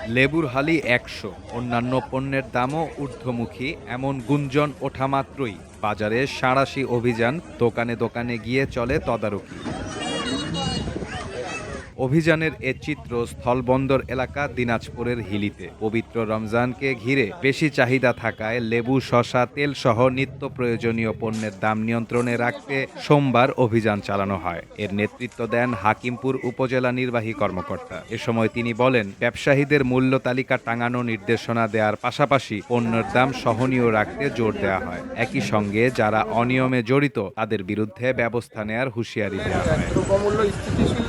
লেবুর হালি ১০০, অন্যান্য পণ্যের দামও ঊর্ধ্বমুখী এমন গুঞ্জন ওঠা মাত্রই বাজারে সাঁড়াশি অভিযান, দোকানে দোকানে গিয়ে চলে তদারকি। অভিযানের এ চিত্র স্থলবন্দর এলাকা দিনাজপুরের হিলিতে। পবিত্র রমজানকে ঘিরে বেশি চাহিদা থাকায় লেবু, শসা, তেলসহ নিত্য প্রয়োজনীয় পণ্যের দাম নিয়ন্ত্রণে রাখতে সোমবার অভিযান চালানো হয়। এর নেতৃত্ব দেন হাকিমপুর উপজেলা নির্বাহী কর্মকর্তা। এ সময় তিনি বলেন, ব্যবসায়ীদের মূল্য তালিকা টাঙানো নির্দেশনা দেওয়ার পাশাপাশি পণ্যের দাম সহনীয় রাখতে জোর দেওয়া হয়। একই সঙ্গে যারা অনিয়মে জড়িত তাদের বিরুদ্ধে ব্যবস্থা নেওয়ার হুঁশিয়ারি দেওয়া হয়। দ্রব্যমূল্য স্থিতিশীল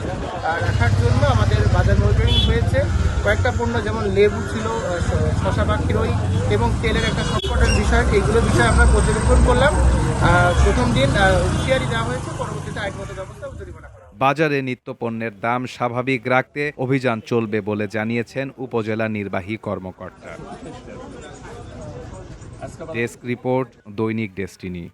রাখার জন্য আমাদের বাজার মনিটরিং হয়েছে। কয়েকটা পণ্য যেমন লেবু ছিল, শসা বা খিরই এবং তেলের একটা সংকটের বিষয়, এইগুলো বিষয়ে আমরা পর্যবেক্ষণ করলাম। প্রথম দিন হুঁশিয়ারি দেওয়া হয়েছে, পরবর্তীতে আইনগত ব্যবস্থা ও জরিমানা করা হবে। বাজারে নিত্যপণ্যের দাম স্বাভাবিক রাখতে অভিযান চলবে বলে জানিয়েছেন উপজেলা নির্বাহী কর্মকর্তা। ডেস্ক রিপোর্ট, দৈনিক ডেস্টিনি।